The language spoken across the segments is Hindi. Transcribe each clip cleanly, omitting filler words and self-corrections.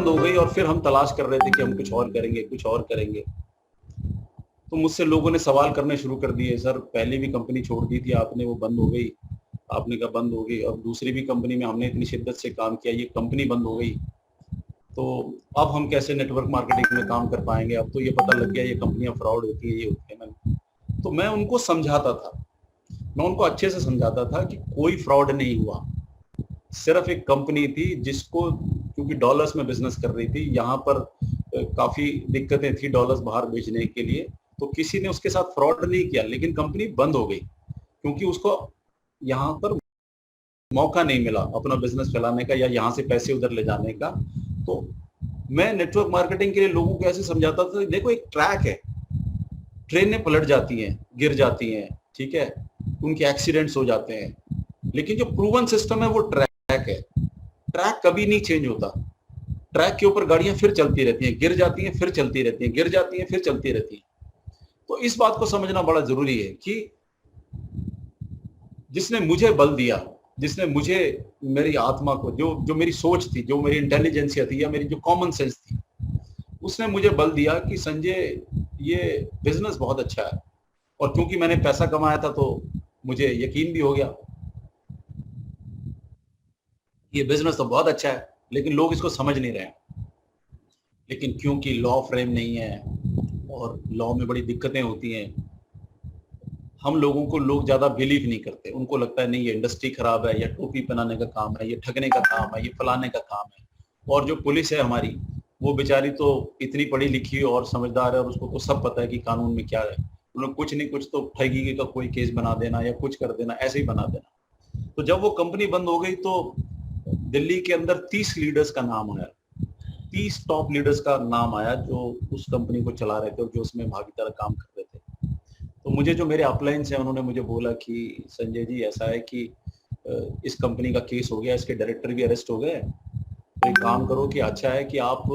बंद हो गई और फिर हम तलाश कर रहे थे कि हम कुछ और करेंगे, कुछ और करेंगे। तो मुझसे लोगों ने सवाल करने शुरू कर दिए, सर पहले भी कंपनी छोड़ दी थी आपने, वो बंद हो गई। आपने कहा बंद हो गई, और दूसरी भी कंपनी में हमने इतनी शिद्दत से काम किया, ये कंपनी बंद हो गई, तो अब हम कैसे नेटवर्क मार्केटिंग में काम कर पाएंगे? अब तो ये पता लग गया ये कंपनियां फ्रॉड होती है, ये होती है। तो मैं उनको समझाता था, मैं उनको अच्छे से समझाता था कि कोई फ्रॉड नहीं हुआ, सिर्फ एक कंपनी थी जिसको, क्योंकि डॉलर्स में बिजनेस कर रही थी, यहाँ पर काफी दिक्कतें थी डॉलर्स बाहर भेजने के लिए, तो किसी ने उसके साथ फ्रॉड नहीं किया, लेकिन कंपनी बंद हो गई क्योंकि उसको यहाँ पर मौका नहीं मिला अपना बिजनेस फैलाने का या यहाँ से पैसे उधर ले जाने का। तो मैं नेटवर्क मार्केटिंग के लिए लोगों को ऐसे समझाता था, देखो एक ट्रैक है, ट्रेनें पलट जाती हैं, गिर जाती हैं, ठीक है, उनके एक्सीडेंट्स हो जाते हैं, लेकिन जो प्रूवन सिस्टम है वो ट्रैक है। ट्रैक कभी नहीं चेंज होता, ट्रैक के ऊपर गाड़ियां फिर चलती रहती हैं, गिर जाती हैं फिर चलती रहती हैं, गिर जाती हैं फिर चलती रहती हैं। तो इस बात को समझना बड़ा जरूरी है कि जिसने मुझे बल दिया, जिसने मुझे, मेरी आत्मा को, जो जो मेरी सोच थी, जो मेरी इंटेलिजेंसिया थी या मेरी जो कॉमन सेंस थी, उसने मुझे बल दिया कि संजय ये बिजनेस बहुत अच्छा है। और क्योंकि मैंने पैसा कमाया था तो मुझे यकीन भी हो गया ये बिजनेस तो बहुत अच्छा है, लेकिन लोग इसको समझ नहीं रहे हैं। लेकिन क्योंकि लॉ फ्रेम नहीं है और लॉ में बड़ी दिक्कतें होती हैं, हम लोगों को लोग ज्यादा बिलीव नहीं करते, उनको लगता है नहीं ये इंडस्ट्री खराब है, या टोपी पहनाने का काम है, ये ठगने का काम है, ये फलाने का काम है। और जो पुलिस है हमारी, वो बेचारी तो इतनी पढ़ी लिखी और समझदार है, और उसको तो सब पता है कि कानून में क्या है। उन्होंने कुछ नहीं कुछ तो ठगी का कोई केस बना देना या कुछ कर देना, ऐसे ही बना देना। तो जब वो कंपनी बंद हो गई तो दिल्ली के अंदर 30 लीडर्स का नाम आया, 30 टॉप लीडर्स का नाम आया जो उस कंपनी को चला रहे थे और जो उसमें भागीदार काम कर रहे थे। तो मुझे जो मेरे अपलाइंस हैं उन्होंने मुझे बोला कि संजय जी ऐसा है कि इस कंपनी का केस हो गया, इसके डायरेक्टर भी अरेस्ट हो गए, तो एक काम करो कि अच्छा है कि आप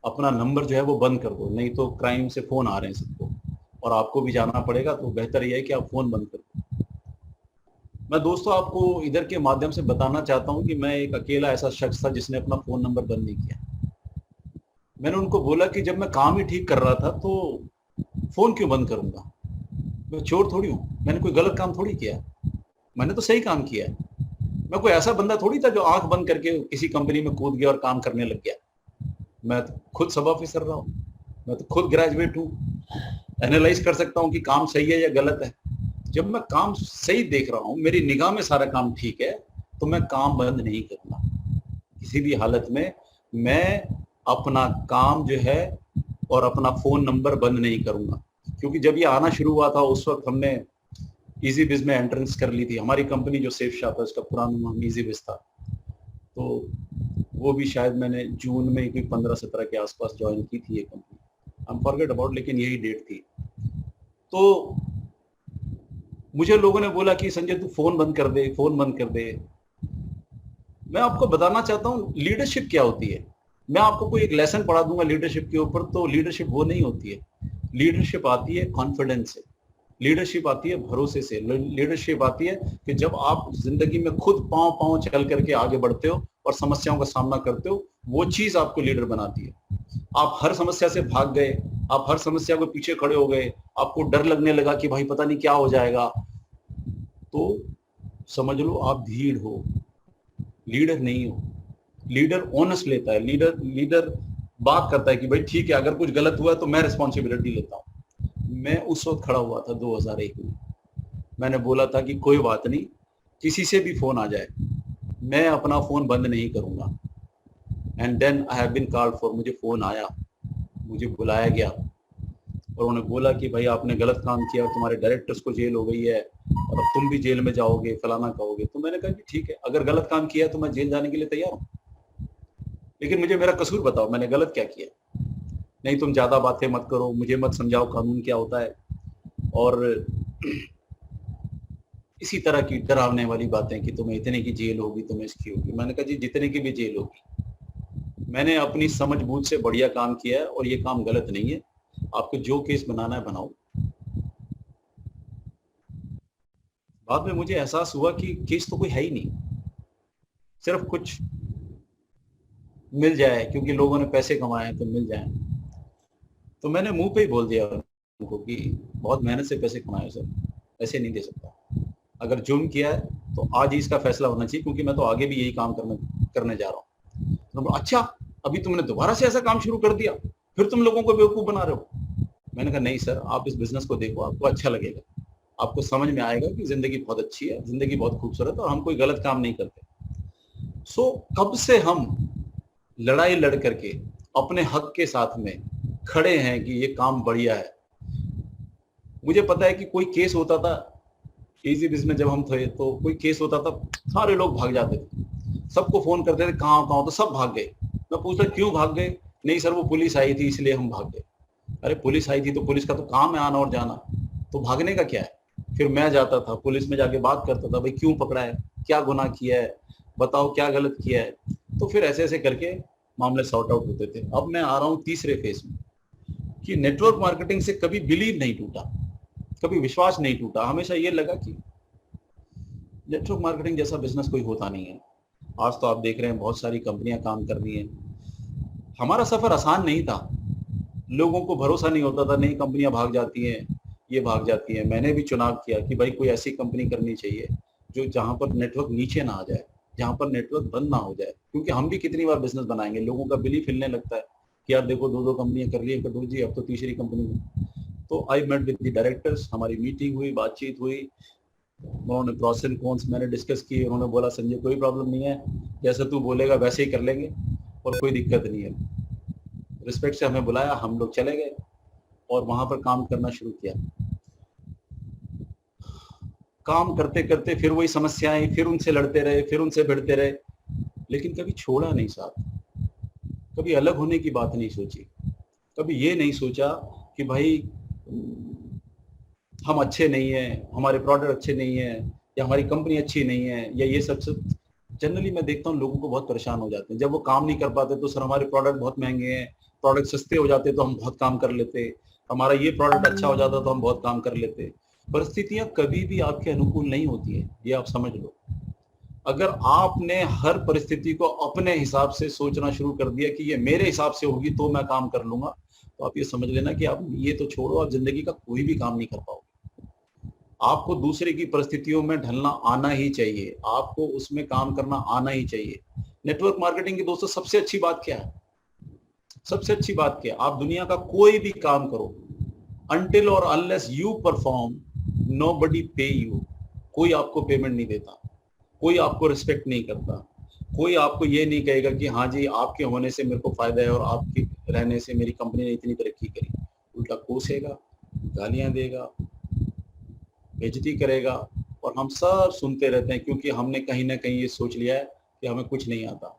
अपना नंबर जो है वो बंद कर दो, नहीं तो क्राइम से फोन आ रहे हैं सबको और आपको भी जाना पड़ेगा, तो बेहतर यह है कि आप फोन बंद कर दो। मैं दोस्तों आपको इधर के माध्यम से बताना चाहता हूं कि मैं एक अकेला ऐसा शख्स था जिसने अपना फोन नंबर बंद नहीं किया। मैंने उनको बोला कि जब मैं काम ही ठीक कर रहा था तो फोन क्यों बंद करूंगा? मैं चोर थोड़ी हूँ, मैंने कोई गलत काम थोड़ी किया, मैंने तो सही काम किया है। मैं कोई ऐसा बंदा थोड़ी था जो आंख बंद करके किसी कंपनी में कूद गया और काम करने लग गया। मैं तो खुद सब ऑफिसर रहा हूँ, मैं तो खुद ग्रेजुएट हूँ, एनालाइज कर सकता हूँ कि काम सही है या गलत है। जब मैं काम सही देख रहा हूँ, मेरी निगाह में सारा काम ठीक है, तो मैं काम बंद नहीं करूंगा किसी भी हालत में। मैं अपना काम जो है और अपना फोन नंबर बंद नहीं करूंगा, क्योंकि जब ये आना शुरू हुआ था उस वक्त हमने इजी बिज में एंट्रेंस कर ली थी। हमारी कंपनी जो सेफ शॉप है उसका पुराना नाम इजी बिज था, तो वो भी शायद मैंने जून में कोई 15-17 के आसपास ज्वाइन की थी ये company, I am forget about, लेकिन यही डेट थी। तो मुझे लोगों ने बोला कि संजय तू फोन बंद कर दे, फोन बंद कर दे। मैं आपको बताना चाहता हूँ लीडरशिप क्या होती है। मैं आपको कोई एक लेसन पढ़ा दूंगा लीडरशिप के ऊपर, तो लीडरशिप वो नहीं होती है। लीडरशिप आती है कॉन्फिडेंस से, लीडरशिप आती है भरोसे से, लीडरशिप आती है कि जब आप जिंदगी में खुद पांव पांव चल करके आगे बढ़ते हो और समस्याओं का सामना करते हो, वो चीज आपको लीडर बनाती है। आप हर समस्या से भाग गए, आप हर समस्या को पीछे खड़े हो गए, आपको डर लगने लगा कि भाई पता नहीं क्या हो जाएगा, तो समझ लो आप धीर हो, लीडर नहीं हो। लीडर ऑनेस्ट लेता है, लीडर लीडर बात करता है कि भाई ठीक है अगर कुछ गलत हुआ है तो मैं रिस्पॉन्सिबिलिटी लेता हूँ। मैं उस वक्त खड़ा हुआ था 2001 में, मैंने बोला था कि कोई बात नहीं, किसी से भी फोन आ जाए मैं अपना फोन बंद नहीं करूंगा। And then I have been called for, मुझे फोन आया, मुझे बुलाया गया और उन्होंने बोला कि भाई आपने गलत काम किया और तुम्हारे डायरेक्टर्स को जेल हो गई है और अब तुम भी जेल में जाओगे, फलाना कहोगे। तो मैंने कहा कि ठीक है अगर गलत काम किया तो मैं जेल जाने के लिए तैयार हूँ, लेकिन मुझे मेरा कसूर बताओ, मैंने गलत क्या किया? नहीं तुम ज्यादा बातें मत करो, मुझे मत समझाओ कानून क्या होता है, और इसी तरह की डरावने वाली बातें कि तुम्हें इतने की जेल होगी, तुम्हें इसकी होगी। मैंने कहा जी जितने की भी जेल होगी, मैंने अपनी समझ बूझ से बढ़िया काम किया है और ये काम गलत नहीं है, आपको जो केस बनाना है बनाओ। बाद में मुझे एहसास हुआ कि केस तो कोई है ही नहीं, सिर्फ कुछ मिल जाए, क्योंकि लोगों ने पैसे कमाए हैं तो मिल जाए। तो मैंने मुंह पे ही बोल दिया उनको कि बहुत मेहनत से पैसे कमाए सर, ऐसे नहीं दे सकता। अगर जुर्म किया है तो आज ही इसका फैसला होना चाहिए, क्योंकि मैं तो आगे भी यही काम करने करने जा रहा हूँ। तो बोला, अच्छा अभी तुमने दोबारा से ऐसा काम शुरू कर दिया, फिर तुम लोगों को बेवकूफ बना रहे हो। मैंने कहा नहीं सर, आप इस बिजनेस को देखो, आपको अच्छा लगेगा, आपको समझ में आएगा कि जिंदगी बहुत अच्छी है, जिंदगी बहुत खूबसूरत है और हम कोई गलत काम नहीं करते। सो कब से हम लड़ाई लड़ करके अपने हक के साथ में खड़े हैं कि ये काम बढ़िया है। मुझे पता है कि कोई केस होता था इजी बिजनेस, जब हम थे तो कोई केस होता था, सारे लोग भाग जाते थे, सबको फोन करते थे कहाँ कहाँ, तो सब भाग गए। मैं पूछता क्यों भाग गए? नहीं सर वो पुलिस आई थी इसलिए हम भाग गए। अरे पुलिस आई थी तो पुलिस का तो काम है आना और जाना, तो भागने का क्या है? फिर मैं जाता था पुलिस में, जाके बात करता था, भाई क्यों पकड़ा है, क्या गुनाह किया है, बताओ क्या गलत किया है। तो फिर ऐसे ऐसे करके मामले सॉर्ट आउट होते थे। अब मैं आ रहा हूँ तीसरे फेज में, कि नेटवर्क मार्केटिंग से कभी बिलीव नहीं टूटा, कभी विश्वास नहीं टूटा। हमेशा ये लगा कि नेटवर्क मार्केटिंग जैसा बिजनेस कोई होता नहीं है। आज तो आप देख रहे हैं बहुत सारी कंपनियां काम कर रही हैं। हमारा सफर आसान नहीं था, लोगों को भरोसा नहीं होता था, नई कंपनियां भाग जाती हैं, ये भाग जाती है। मैंने भी चुनाव किया कि भाई कोई ऐसी कंपनी करनी चाहिए जो जहां पर नेटवर्क नीचे ना आ जाए, जहां पर नेटवर्क बंद ना हो जाए, क्योंकि हम भी कितनी बार बिजनेस बनाएंगे, लोगों का बिलीफ हिलने लगता है कि यार देखो दो दो कंपनियां कर ली है कटोर जी, अब तो तीसरी कंपनी में। तो I met with the directors, हमारी मीटिंग हुई, बातचीत हुई, उन्होंने प्रोस एंड कॉन्स मैंने डिस्कस किए। उन्होंने बोला संजय कोई प्रॉब्लम नहीं है, जैसे तू बोलेगा वैसे ही कर लेंगे और कोई दिक्कत नहीं है। रिस्पेक्ट से हमें बुलाया, हम लोग चले गए और वहां पर काम करना शुरू किया। काम करते करते फिर वही समस्याएं, फिर उनसे लड़ते रहे, फिर उनसे भिड़ते रहे, लेकिन कभी छोड़ा नहीं साथ। कभी अलग होने की बात नहीं सोची, कभी ये नहीं सोचा कि भाई हम अच्छे नहीं हैं, हमारे प्रोडक्ट अच्छे नहीं है, या हमारी कंपनी अच्छी नहीं है, या ये सब सब। जनरली मैं देखता हूँ लोगों को बहुत परेशान हो जाते हैं जब वो काम नहीं कर पाते, तो सर हमारे प्रोडक्ट बहुत महंगे हैं, प्रोडक्ट सस्ते हो जाते तो हम बहुत काम कर लेते, हमारा ये प्रोडक्ट अच्छा हो जाता तो हम बहुत काम कर लेते। परिस्थितियां कभी भी आपके अनुकूल नहीं होती है, ये आप समझ लो। अगर आपने हर परिस्थिति को अपने हिसाब से सोचना शुरू कर दिया कि ये मेरे हिसाब से होगी तो मैं काम कर लूंगा, तो आप ये समझ लेना कि आप ये तो छोड़ो, आप जिंदगी का कोई भी काम नहीं कर पाओगे। आपको दूसरे की परिस्थितियों में ढलना आना ही चाहिए, आपको उसमें काम करना आना ही चाहिए। नेटवर्क मार्केटिंग की दोस्तों सबसे अच्छी बात क्या है? सबसे अच्छी बात क्या है? आप दुनिया का कोई भी काम करो, अनटिल और अनलेस यू परफॉर्म, नोबडी पे यू। कोई आपको पेमेंट नहीं देता, कोई आपको रिस्पेक्ट नहीं करता, कोई आपको ये नहीं कहेगा कि हाँ जी आपके होने से मेरे को फायदा है और आपके रहने से मेरी कंपनी ने इतनी तरक्की करी। उल्टा कोसेगा, गालियां देगा, बेइज्जती करेगा, और हम सब सुनते रहते हैं, क्योंकि हमने कहीं ना कहीं ये सोच लिया है कि हमें कुछ नहीं आता।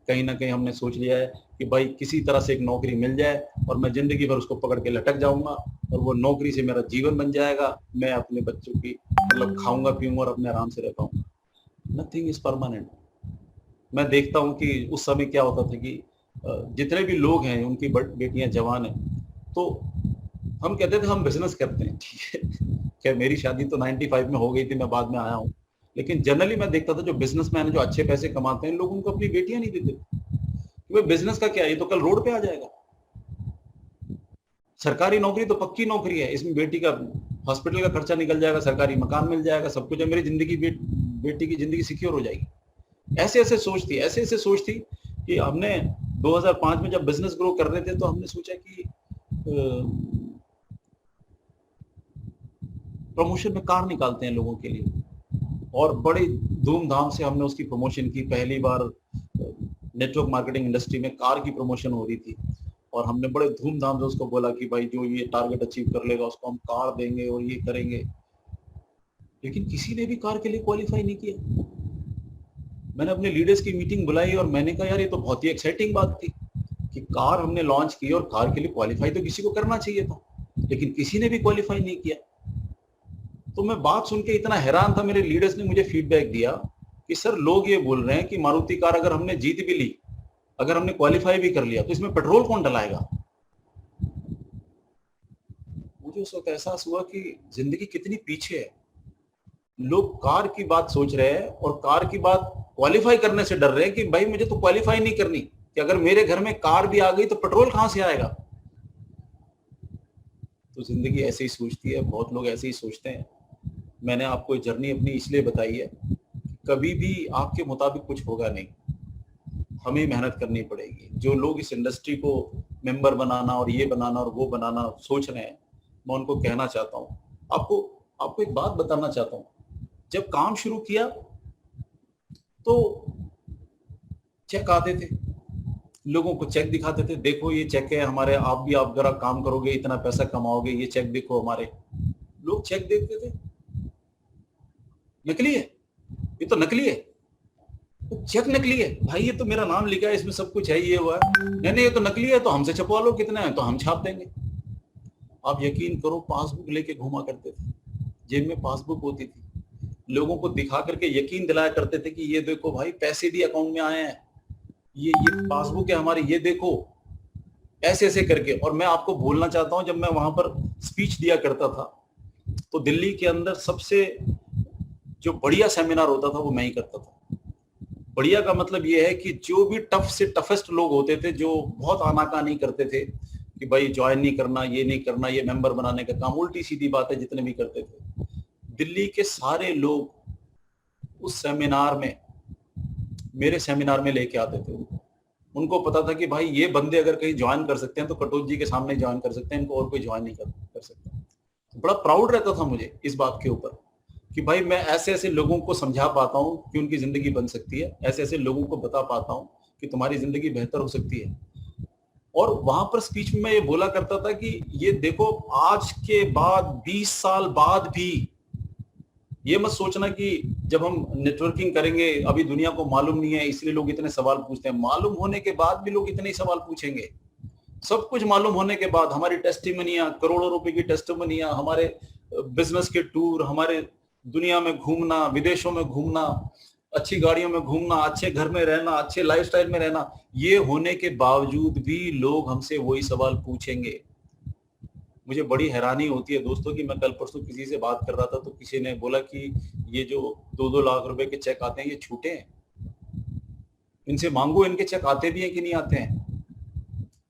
कहीं ना कहीं हमने सोच लिया है कि भाई किसी तरह से एक नौकरी मिल जाए और मैं जिंदगी भर उसको पकड़ के लटक जाऊंगा और वो नौकरी से मेरा जीवन बन जाएगा, मैं अपने बच्चों की मतलब खाऊंगा पीऊंगा और अपने आराम से रह पाऊंगा। Nothing is permanent. मैं देखता हूँ कि उस समय क्या होता था कि जितने भी लोग हैं उनकी बेटियां जवान हैं, तो हम कहते थे हम बिजनेस करते हैं, ठीक है। क्या मेरी शादी तो 95 में हो गई थी, मैं बाद में आया हूँ, लेकिन जनरली मैं देखता था जो बिजनेसमैन है, जो अच्छे पैसे कमाते हैं, लोग उनको अपनी बेटियां नहीं देते। क्योंकि बिजनेस का क्या है, ये तो कल रोड पे आ जाएगा। सरकारी नौकरी तो पक्की नौकरी है, इसमें बेटी का हॉस्पिटल का खर्चा निकल जाएगा, सरकारी मकान मिल जाएगा, सब कुछ है, मेरी जिंदगी बेटी की जिंदगी सिक्योर हो जाएगी। ऐसे ऐसे सोच थी, ऐसे ऐसे सोच थी कि हमने 2005 में जब बिजनेस ग्रो कर रहे थे तो हमने सोचा कि प्रमोशन में कार निकालते हैं लोगों के लिए, और बड़ी धूमधाम से हमने उसकी प्रमोशन की। पहली बार नेटवर्क मार्केटिंग इंडस्ट्री में कार की प्रमोशन हो रही थी, और हमने बड़े धूमधाम से उसको बोला कि भाई जो ये टारगेट अचीव कर लेगा उसको हम कार देंगे और ये करेंगे। लेकिन किसी ने भी कार के लिए क्वालिफाई नहीं किया। मैंने अपने लीडर्स की मीटिंग बुलाई और मैंने कहा यार ये तो बहुत ही एक्साइटिंग बात थी कि कार हमने लॉन्च की और कार के लिए क्वालिफाई तो किसी को करना चाहिए था, लेकिन किसी ने भी क्वालिफाई नहीं किया। तो मैं बात सुन के इतना हैरान था, मेरे लीडर्स ने मुझे फीडबैक दिया कि सर लोग ये बोल रहे हैं कि मारुति कार अगर हमने जीत भी ली, अगर हमने क्वालिफाई भी कर लिया, तो इसमें पेट्रोल कौन डलाएगा। मुझे उस वक्त एहसास हुआ कि जिंदगी कितनी पीछे है। लोग कार की बात सोच रहे हैं और कार की बात क्वालिफाई करने से डर रहे हैं कि भाई मुझे तो क्वालिफाई नहीं करनी, कि अगर मेरे घर में कार भी आ गई तो पेट्रोल कहां से आएगा। तो जिंदगी ऐसे ही सोचती है, बहुत लोग ऐसे ही सोचते हैं। मैंने आपको जर्नी अपनी इसलिए बताई है, कभी भी आपके मुताबिक कुछ होगा नहीं, हमें मेहनत करनी पड़ेगी। जो लोग इस इंडस्ट्री को मेंबर बनाना और ये बनाना और वो बनाना सोच रहे हैं, मैं उनको कहना चाहता हूँ, आपको आपको एक बात बताना चाहता हूँ। जब काम शुरू किया तो चेक आते थे, लोगों को चेक दिखाते थे, देखो ये चेक है हमारे, आप भी आप जरा काम करोगे इतना पैसा कमाओगे, ये चेक देखो हमारे। लोग चेक देखते थे, नकली है, ये तो नकली है, तो चेक नकली है भाई, ये तो मेरा नाम लिखा है इसमें, सब कुछ है, ये हुआ है, नहीं ये तो नकली है, तो हमसे छपवा लो, कितना है तो हम छाप देंगे। आप यकीन करो, पासबुक लेके घुमा करते थे, जेब में पासबुक होती थी, लोगों को दिखा करके यकीन दिलाया करते थे कि ये देखो भाई पैसे भी अकाउंट में आए हैं, ये पासबुक है हमारी, ये देखो, ऐसे ऐसे करके। और मैं आपको बोलना चाहता हूं, जब मैं वहां पर स्पीच दिया करता था तो दिल्ली के अंदर सबसे जो बढ़िया सेमिनार होता था वो मैं ही करता था। बढ़िया का मतलब ये है कि जो भी टफ से टफेस्ट लोग होते थे, जो बहुत आनाकानी करते थे कि भाई ज्वाइन नहीं करना, ये नहीं करना, ये मेंबर बनाने का काम, उल्टी सीधी बातें जितने भी करते थे, दिल्ली के सारे लोग उस सेमिनार में, मेरे सेमिनार में लेके आते थे। उनको पता था कि भाई ये बंदे अगर कहीं ज्वाइन कर सकते हैं तो कटोच जी के सामने ज्वाइन कर सकते हैं, इनको और कोई ज्वाइन नहीं कर सकता। तो बड़ा प्राउड रहता था मुझे इस बात के ऊपर कि भाई मैं ऐसे ऐसे लोगों को समझा पाता हूँ कि उनकी जिंदगी बन सकती है, ऐसे ऐसे लोगों को बता पाता हूँ कि तुम्हारी जिंदगी बेहतर हो सकती है। और वहां पर स्पीच में मैं ये बोला करता था कि ये देखो, आज के बाद 20 साल बाद भी ये मत सोचना कि जब हम नेटवर्किंग करेंगे, अभी दुनिया को मालूम नहीं है इसलिए लोग इतने सवाल पूछते हैं, मालूम होने के बाद भी लोग इतने ही सवाल पूछेंगे। सब कुछ मालूम होने के बाद हमारी टेस्टिमनियां, करोड़ों रुपए की टेस्टिमनियां, हमारे बिजनेस के टूर, हमारे दुनिया में घूमना, विदेशों में घूमना, अच्छी गाड़ियों में घूमना, अच्छे घर में रहना, अच्छे लाइफस्टाइल में रहना, ये होने के बावजूद भी लोग हमसे वही सवाल पूछेंगे। मुझे बड़ी हैरानी होती है दोस्तों कि मैं कल परसों किसी से बात कर रहा था तो किसी ने बोला कि ये जो 2-2 लाख रुपए के चेक आते हैं ये छूटे हैं, इनसे मांगो इनके चेक आते भी हैं कि नहीं आते हैं।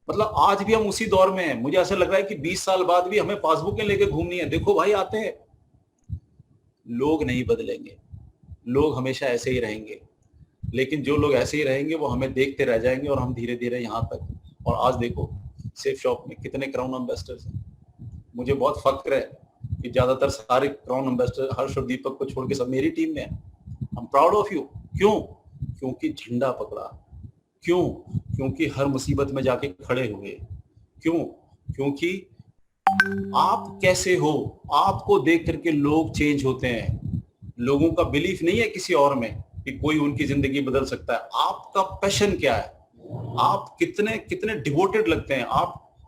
मतलब आज भी हम उसी दौर में हैं। मुझे ऐसा लग रहा है कि 20 साल बाद भी हमें पासबुकें लेके घूमनी है, देखो भाई आते हैं। लोग नहीं बदलेंगे, लोग हमेशा ऐसे ही रहेंगे, लेकिन जो लोग ऐसे ही रहेंगे वो हमें देखते रह जाएंगे और हम धीरे धीरे यहाँ तक। और आज देखो सेफ शॉप में कितने क्राउन एम्बेसडर्स हैं। मुझे बहुत फक्र है कि ज्यादातर सारे क्राउन एम्बेसडर हर्ष और दीपक को छोड़ के सब मेरी टीम में है। I am proud of you. क्यों? क्योंकि झंडा पकड़ा। क्यों? क्योंकि हर मुसीबत में जाके खड़े हुए। क्यों? क्योंकि आप कैसे हो, आपको देख करके लोग चेंज होते हैं। लोगों का बिलीफ नहीं है किसी और में कि कोई उनकी जिंदगी बदल सकता है। आपका पैशन क्या है, आप कितने कितने डिवोटेड लगते हैं,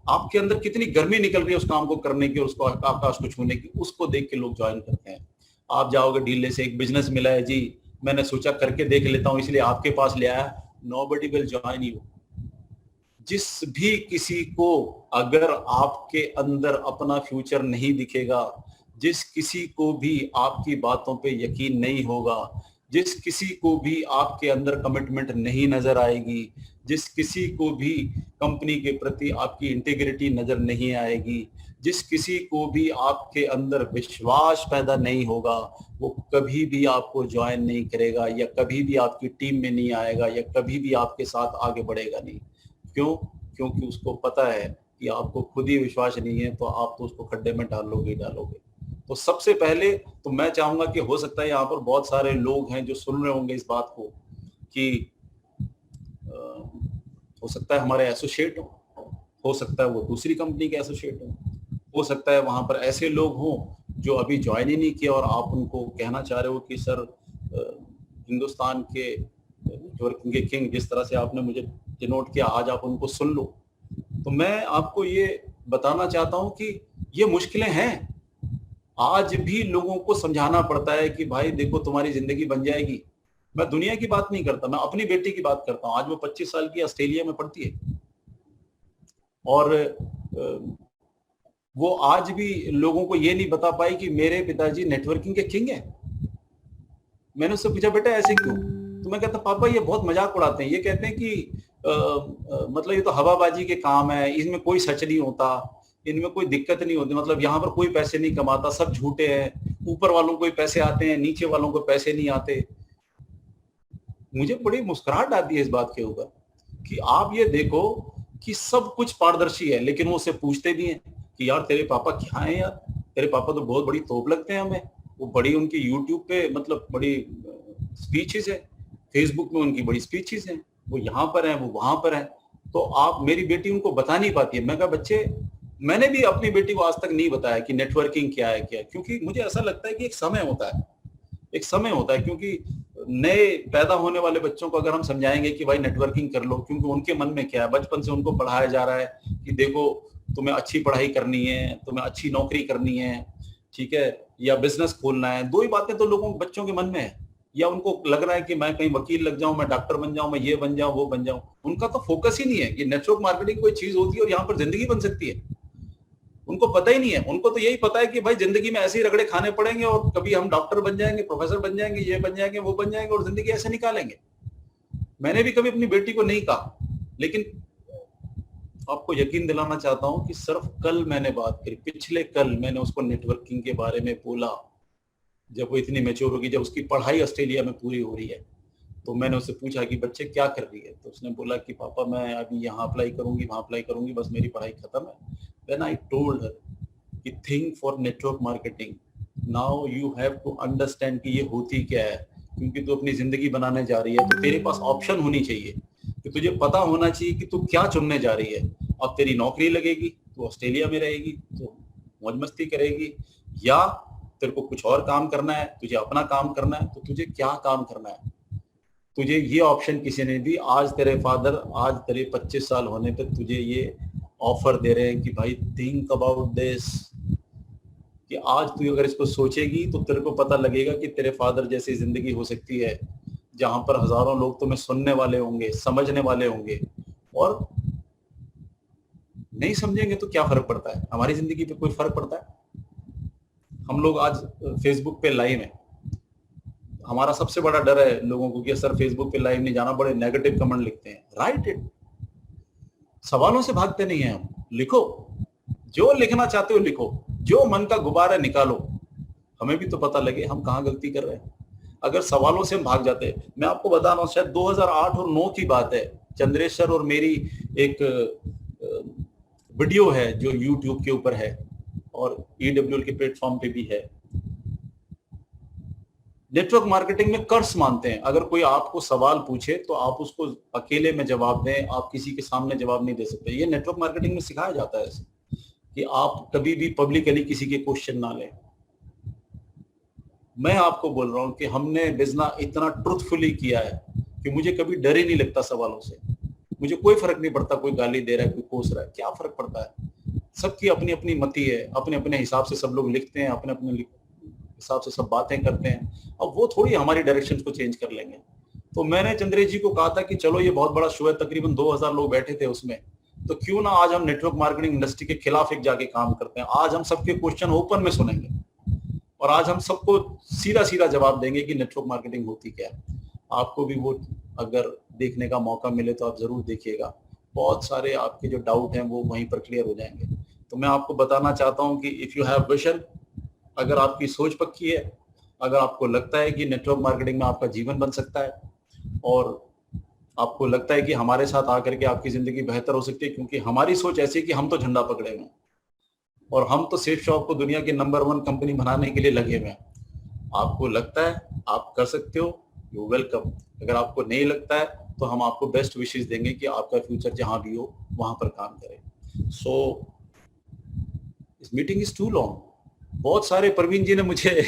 आपके अंदर कितनी गर्मी निकल रही है उस काम को करने की, उसको आकाश को छूने की, उसको देख के लोग ज्वाइन करते हैं। आप जाओगे डीलर से, एक बिजनेस मिला है जी, मैंने सोचा करके देख लेता हूं इसलिए आपके पास ले आया, नोबडी विल जॉइन यू। जिस भी किसी को अगर आपके अंदर अपना फ्यूचर नहीं दिखेगा, जिस किसी को भी आपकी बातों पे यकीन नहीं होगा, जिस किसी को भी आपके अंदर कमिटमेंट नहीं नजर आएगी, जिस किसी को भी कंपनी के प्रति आपकी इंटीग्रिटी नजर नहीं आएगी, जिस किसी को भी आपके अंदर विश्वास पैदा नहीं होगा, वो कभी भी आपको ज्वाइन नहीं करेगा, या कभी भी आपकी टीम में नहीं आएगा, या कभी भी आपके साथ आगे बढ़ेगा नहीं। क्यों? क्योंकि उसको पता है कि आपको खुद ही विश्वास नहीं है, तो आप तो उसको खड्डे में डालोगे ही डालोगे। तो सबसे पहले तो मैं चाहूंगा कि हो सकता है यहाँ पर बहुत सारे लोग हैं जो सुन रहे होंगे इस बात को कि हो सकता है हमारे एसोसिएट हो सकता है वो दूसरी कंपनी के एसोसिएट हो सकता है वहां पर ऐसे लोग हों जो अभी ज्वाइन ही नहीं किया और आप उनको कहना चाह रहे हो कि सर हिंदुस्तान के नेटवर्किंग के किंग, जिस तरह से आपने मुझे डिनोट किया, आज आप उनको सुन लो। तो मैं आपको ये बताना चाहता हूं कि ये मुश्किलें हैं, आज भी लोगों को समझाना पड़ता है कि भाई देखो तुम्हारी जिंदगी बन जाएगी। मैं दुनिया की बात नहीं करता, मैं अपनी बेटी की बात करता हूँ। आज वो 25 साल की ऑस्ट्रेलिया में पढ़ती है और वो आज भी लोगों को ये नहीं बता पाई कि मेरे पिताजी नेटवर्किंग के किंग हैं। मैंने उससे पूछा बेटा ऐसे क्यों? तो मैं कहता पापा ये बहुत मजाक उड़ाते हैं, ये कहते हैं कि मतलब ये तो हवाबाजी के काम है, इसमें कोई सच नहीं होता, इनमें कोई दिक्कत नहीं होती, मतलब यहाँ पर कोई पैसे नहीं कमाता, सब झूठे हैं, ऊपर वालों को ही पैसे आते हैं, नीचे वालों को पैसे नहीं आते। मुझे बड़ी मुस्कुराहट आती है इस बात के ऊपर कि आप ये देखो कि सब कुछ पारदर्शी है, लेकिन वो उससे पूछते भी हैं कि यार तेरे पापा क्या है यार, तेरे पापा तो बहुत बड़ी तोप लगते हैं हमें। वो बड़ी उनकी यूट्यूब पे मतलब बड़ी स्पीचेस है, फेसबुक में उनकी बड़ी स्पीचेस हैं, वो यहाँ पर है, वो वहां पर है, तो आप, मेरी बेटी उनको बता नहीं पाती है। मैं कहा बच्चे, मैंने भी अपनी बेटी को आज तक नहीं बताया कि नेटवर्किंग क्या है, क्या है, क्योंकि मुझे ऐसा लगता है कि एक समय होता है, एक समय होता है, क्योंकि नए पैदा होने वाले बच्चों को अगर हम समझाएंगे कि भाई नेटवर्किंग कर लो, क्योंकि उनके मन में क्या है, बचपन से उनको पढ़ाया जा रहा है कि देखो तुम्हें अच्छी पढ़ाई करनी है, तुम्हें अच्छी नौकरी करनी है, ठीक है, या बिजनेस खोलना है, दो ही बातें तो लोगों बच्चों के मन में है। या उनको लग रहा है कि मैं कहीं वकील लग जाऊं, मैं डॉक्टर बन जाऊं, मैं ये बन जाऊं, वो बन जाऊं। उनका तो फोकस ही नहीं है कि नेटवर्क मार्केटिंग कोई चीज होती है और यहाँ पर जिंदगी बन सकती है। उनको पता ही नहीं है, उनको तो यही पता है कि भाई जिंदगी में ऐसे ही रगड़े खाने पड़ेंगे और कभी हम डॉक्टर बन जाएंगे, प्रोफेसर बन जाएंगे, ये बन जाएंगे, वो बन जाएंगे और जिंदगी ऐसे निकालेंगे। मैंने भी कभी अपनी बेटी को नहीं कहा, लेकिन आपको यकीन दिलाना चाहता हूं कि सिर्फ कल मैंने बात करी, पिछले कल मैंने उसको नेटवर्किंग के बारे में बोला। जब वो इतनी मैच्योर होगी, जब उसकी पढ़ाई ऑस्ट्रेलिया में पूरी हो रही है, तो मैंने उससे पूछा कि बच्चे क्या कर रही है, तो उसने बोला कि पापा मैं अभी यहाँ अप्लाई करूंगी, वहां अप्लाई करूंगी, बस मेरी पढ़ाई खत्म है। देन आई टोल्ड हर कि think for network marketing, now you have to understand कि ये होती क्या है, क्योंकि तू अपनी जिंदगी बनाने जा रही है, तो तेरे पास ऑप्शन होनी चाहिए कि तुझे पता होना चाहिए कि तू क्या चुनने जा रही है। अब तेरी नौकरी लगेगी, तू ऑस्ट्रेलिया में रहेगी, तो मौज मस्ती करेगी, या तेरे को कुछ और काम करना है, तुझे अपना काम करना है, तो तुझे क्या काम करना है। तुझे ये ऑप्शन किसी ने दी, आज तेरे फादर, आज तेरे 25 साल होने पे तुझे ये ऑफर दे रहे हैं कि भाई थिंक अबाउट दिस, कि आज तू अगर इसको सोचेगी तो तेरे को पता लगेगा कि तेरे फादर जैसी जिंदगी हो सकती है, जहां पर हजारों लोग तुम्हें सुनने वाले होंगे, समझने वाले होंगे। और नहीं समझेंगे तो क्या फर्क पड़ता है, हमारी जिंदगी पे कोई फर्क पड़ता है। हम लोग आज फेसबुक पे लाइव हैं, हमारा सबसे बड़ा डर है लोगों को कि सर फेसबुक पे लाइव नहीं जाना, बड़े नेगेटिव कमेंट लिखते हैं। राइट इट, सवालों से भागते नहीं हैं हम, लिखो, जो लिखना चाहते हो लिखो, जो मन का गुब्बारा निकालो, हमें भी तो पता लगे हम कहाँ गलती कर रहे हैं। अगर सवालों से हम भाग जाते हैं, मैं आपको बता रहा हूँ, शायद 2008 और 9 की बात है, चंद्रेश सर और मेरी एक वीडियो है जो यूट्यूब के ऊपर है और EWL के प्लेटफॉर्म पे भी है। नेटवर्क मार्केटिंग में कर्ज मानते हैं, अगर कोई आपको सवाल पूछे तो आप उसको अकेले में जवाब दें, आप किसी के सामने जवाब नहीं दे सकते। ये नेटवर्क मार्केटिंग में सिखाया जाता है ऐसे कि आप कभी भी पब्लिकली किसी के क्वेश्चन ना लें। मैं आपको बोल रहा हूं कि हमने बिजनेस इतना ट्रुथफुली किया है कि मुझे कभी डर ही नहीं लगता सवालों से। मुझे कोई फर्क नहीं पड़ता कोई गाली दे रहा है, कोई कोस रहा है, क्या फर्क पड़ता है। सबकी अपनी अपनी मति है, अपने अपने हिसाब से सब लोग लिखते हैं, अपने अपने हिसाब से सब बातें करते हैं। अब वो थोड़ी हमारी डायरेक्शन को चेंज कर लेंगे। तो मैंने चंद्रेश जी को कहा था कि चलो ये बहुत बड़ा शो है, तकरीबन 2000 लोग बैठे थे उसमें, तो क्यों ना आज हम नेटवर्क मार्केटिंग इंडस्ट्री के खिलाफ एक जाके काम करते हैं। आज हम सबके क्वेश्चन ओपन में सुनेंगे और आज हम सबको सीधा सीधा जवाब देंगे कि नेटवर्क मार्केटिंग होती क्या है। आपको भी वो अगर देखने का मौका मिले तो आप जरूर देखिएगा, बहुत सारे आपके जो डाउट हैं वो वहीं पर क्लियर हो जाएंगे। तो मैं आपको बताना चाहता हूं कि इफ यू हैव विजन, अगर आपकी सोच पक्की है, अगर आपको लगता है कि नेटवर्क मार्केटिंग में आपका जीवन बन सकता है और आपको लगता है कि हमारे साथ आकर के आपकी जिंदगी बेहतर हो सकती है, क्योंकि हमारी सोच ऐसी है कि हम तो झंडा पकड़े हुए हैं और हम तो सेफ शॉप को दुनिया की नंबर 1 कंपनी बनाने के लिए लगे हुए हैं। आपको लगता है आप कर सकते हो, यू वेलकम। अगर आपको नहीं लगता है तो हम आपको बेस्ट विशेष देंगे कि आपका फ्यूचर जहां भी हो वहां पर काम करें। So this meeting is too long. बहुत सारे प्रवीण जी ने मुझे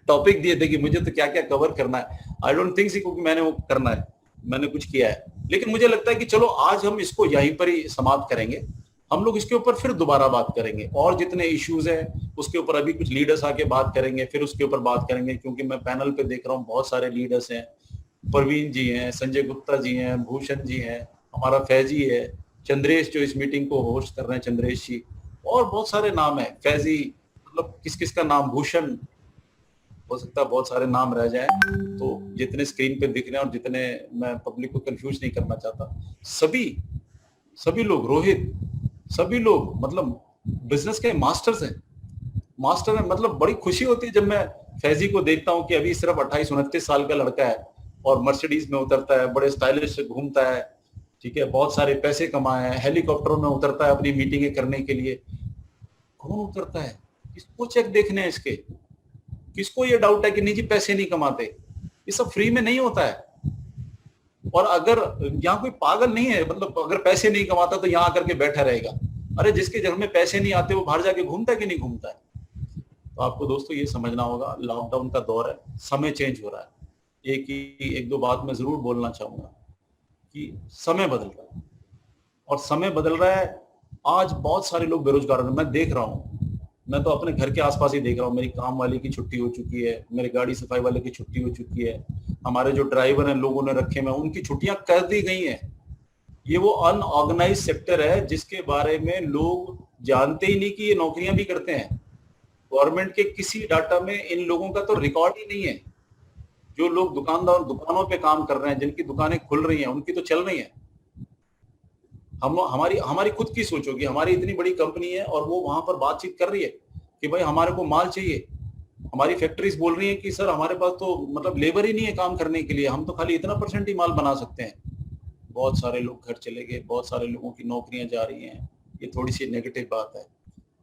टॉपिक दिए थे कि मुझे तो क्या क्या कवर करना है। आई डोंट थिंक सी क्योंकि मैंने वो करना है, मैंने कुछ किया है, लेकिन मुझे लगता है कि चलो आज हम इसको यहीं पर ही समाप्त करेंगे। हम लोग इसके ऊपर फिर दोबारा बात करेंगे और जितने इश्यूज हैं उसके ऊपर अभी कुछ लीडर्स आके बात करेंगे, फिर उसके ऊपर बात करेंगे, क्योंकि मैं पैनल पे देख रहा हूँ बहुत सारे लीडर्स हैं। प्रवीण जी हैं, संजय गुप्ता जी हैं, भूषण जी हैं, हमारा फैजी है, चंद्रेश जो इस मीटिंग को होस्ट कर रहे हैं, चंद्रेश जी, और बहुत सारे नाम है, फैजी, मतलब किस किस का नाम, भूषण, हो सकता है बहुत सारे नाम रह जाएं, तो जितने स्क्रीन पे दिख रहे हैं और जितने, मैं पब्लिक को कंफ्यूज नहीं करना चाहता, सभी सभी लोग, रोहित, सभी लोग मतलब बिजनेस के मास्टर्स हैं, मास्टर है। मतलब बड़ी खुशी होती है जब मैं फैजी को देखता हूँ कि अभी सिर्फ 28-29 साल का लड़का है और मर्सिडीज में उतरता है, बड़े स्टाइलिश से घूमता है, ठीक है, बहुत सारे पैसे कमाए हैं, हेलीकॉप्टरों में उतरता है अपनी मीटिंगें करने के लिए। कौन उतरता है? किसको चेक देखने हैं इसके? किसको ये डाउट है कि निजी पैसे नहीं कमाते? ये सब फ्री में नहीं होता है। और अगर यहाँ कोई पागल नहीं है, मतलब अगर पैसे नहीं कमाता तो यहाँ आकर के बैठा रहेगा। अरे जिसके घर में पैसे नहीं आते वो बाहर जाके घूमता है कि नहीं घूमता है? तो आपको दोस्तों ये समझना होगा, लॉकडाउन का दौर है, समय चेंज हो रहा है। एक दो बात मैं जरूर बोलना चाहूंगा कि समय बदल रहा है, और समय बदल रहा है। आज बहुत सारे लोग बेरोजगार हैं, मैं देख रहा हूँ, मैं तो अपने घर के आसपास ही देख रहा हूँ। मेरी काम वाली की छुट्टी हो चुकी है, मेरे गाड़ी सफाई वाले की छुट्टी हो चुकी है, हमारे जो ड्राइवर हैं लोगों ने रखे हैं उनकी छुट्टियां कर दी गई हैं। ये वो अनऑर्गेनाइज सेक्टर है जिसके बारे में लोग जानते ही नहीं कि ये नौकरियां भी करते हैं। गवर्नमेंट के किसी डाटा में इन लोगों का तो रिकॉर्ड ही नहीं है। जो लोग दुकानदार दुकानों पे काम कर रहे हैं, जिनकी दुकानें खुल रही हैं, उनकी तो चल रही है। हम हमारी हमारी खुद की सोचो कि हमारी इतनी बड़ी कंपनी है और वो वहां पर बातचीत कर रही है कि भाई हमारे को माल चाहिए। हमारी फैक्ट्रीज बोल रही है कि सर हमारे पास तो मतलब लेबर ही नहीं है काम करने के लिए, हम तो खाली इतना % ही माल बना सकते हैं। बहुत सारे लोग घर चले गए, बहुत सारे लोगों की नौकरियां जा रही हैं। ये थोड़ी सी नेगेटिव बात है।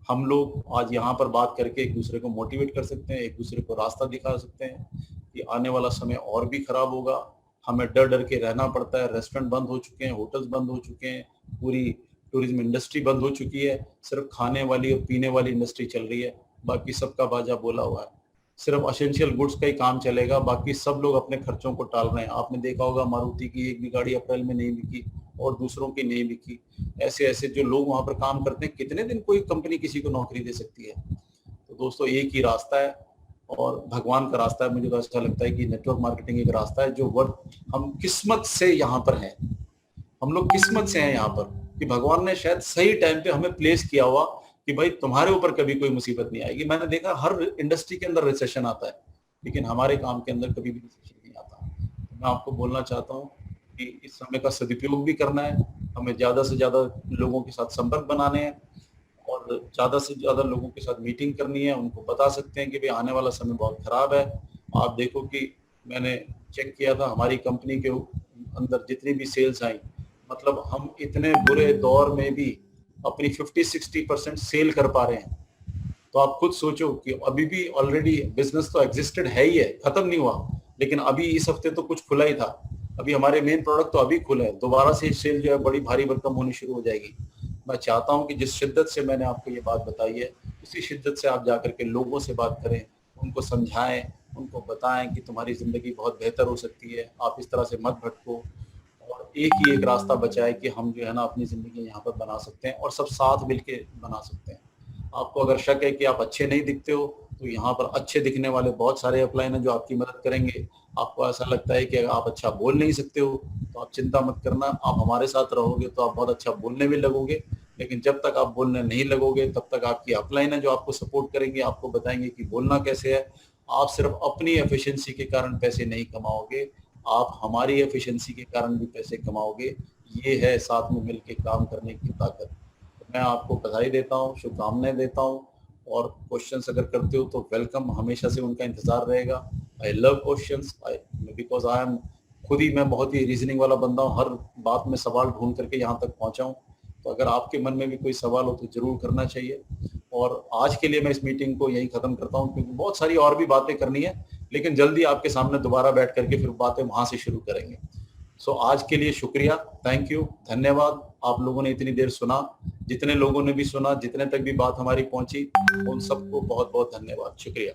हम लोग आज यहाँ पर बात करके एक दूसरे को मोटिवेट कर सकते हैं, एक दूसरे को रास्ता दिखा सकते हैं कि आने वाला समय और भी खराब होगा। हमें डर डर के रहना पड़ता है। रेस्टोरेंट बंद हो चुके हैं, होटल्स बंद हो चुके हैं, पूरी टूरिज्म इंडस्ट्री बंद हो चुकी है। सिर्फ खाने वाली और पीने वाली इंडस्ट्री चल रही है, बाकी सबका बाजा बोला हुआ है। सिर्फ एसेंशियल गुड्स का ही काम चलेगा, बाकी सब लोग अपने खर्चों को टाल रहे हैं। आपने देखा होगा मारुति की एक भी गाड़ी अप्रैल में नहीं बिकी और दूसरों की नहीं बिकी। ऐसे ऐसे जो लोग वहां पर काम करते हैं, कितने दिन कोई कंपनी किसी को नौकरी दे सकती है? तो दोस्तों एक ही रास्ता है और भगवान का रास्ता है। मुझे तो ऐसा लगता है कि नेटवर्क मार्केटिंग एक रास्ता है जो वर्क, हम किस्मत से यहाँ पर हैं, हम लोग किस्मत से हैं यहाँ पर कि भगवान ने शायद सही टाइम पे हमें प्लेस किया हुआ कि भाई तुम्हारे ऊपर कभी कोई मुसीबत नहीं आएगी। मैंने देखा हर इंडस्ट्री के अंदर रिसेशन आता है, लेकिन हमारे काम के अंदर कभी भी रिसेशन नहीं आता। तो मैं आपको बोलना चाहता हूँ कि इस समय का सदुपयोग भी करना है, हमें ज्यादा से ज्यादा लोगों के साथ संपर्क बनाने हैं और ज्यादा से ज्यादा लोगों के साथ मीटिंग करनी है। उनको बता सकते हैं कि भाई आने वाला समय बहुत खराब है। आप देखो कि मैंने चेक किया था हमारी कंपनी के अंदर जितनी भी सेल्स आई, मतलब हम इतने बुरे दौर में भी अपनी 50-60% सेल कर पा रहे हैं। तो आप खुद सोचो कि अभी भी ऑलरेडी बिजनेस तो एग्जिस्टेड है ही है, खत्म नहीं हुआ, लेकिन अभी इस हफ्ते तो कुछ खुला ही था। अभी हमारे मेन प्रोडक्ट तो अभी खुले हैं, दोबारा से सेल जो है बड़ी भारी भरकम होनी शुरू हो जाएगी। मैं चाहता हूं कि जिस शिद्दत से मैंने आपको ये बात बताई है, उसी शिद्दत से आप जाकर के लोगों से बात करें, उनको समझाएं, उनको बताएं कि तुम्हारी जिंदगी बहुत बेहतर हो सकती है, आप इस तरह से मत भटको। और एक ही एक रास्ता बचा है कि हम जो है ना अपनी जिंदगी यहाँ पर बना सकते हैं और सब साथ मिलके बना सकते हैं। आपको अगर शक है कि आप अच्छे नहीं दिखते हो, तो यहाँ पर अच्छे दिखने वाले बहुत सारे अपलाइन हैं जो आपकी मदद करेंगे। आपको ऐसा लगता है कि अगर आप अच्छा बोल नहीं सकते हो, तो आप चिंता मत करना, आप हमारे साथ रहोगे तो आप बहुत अच्छा बोलने भी लगोगे। लेकिन जब तक आप बोलने नहीं लगोगे, तब तक आपकी अपलाइन है जो आपको सपोर्ट करेंगे, आपको बताएंगे कि बोलना कैसे है। आप सिर्फ अपनी एफिशिएंसी के कारण पैसे नहीं कमाओगे, आप हमारी एफिशिएंसी के कारण भी पैसे कमाओगे। ये है साथ में मिलकर काम करने की ताकत। मैं आपको बधाई देता हूँ, शुभकामनाएं देता हूँ। और क्वेश्चंस अगर करते हो तो वेलकम, हमेशा से उनका इंतजार रहेगा। I love questions because I am खुद ही, मैं बहुत ही रीजनिंग वाला बंदा हूँ, हर बात में सवाल ढूंढ करके यहाँ तक पहुंचा हूँ। तो अगर आपके मन में भी कोई सवाल हो तो जरूर करना चाहिए। और आज के लिए मैं इस मीटिंग को यही खत्म करता हूँ, क्योंकि बहुत सारी और भी बातें करनी है, लेकिन जल्दी आपके सामने दोबारा बैठ करके फिर बातें वहां से शुरू करेंगे। सो आज के लिए शुक्रिया, थैंक यू, धन्यवाद। आप लोगों ने इतनी देर सुना, जितने लोगों ने भी सुना, जितने तक भी बात हमारी पहुंची, उन सबको बहुत बहुत धन्यवाद, शुक्रिया।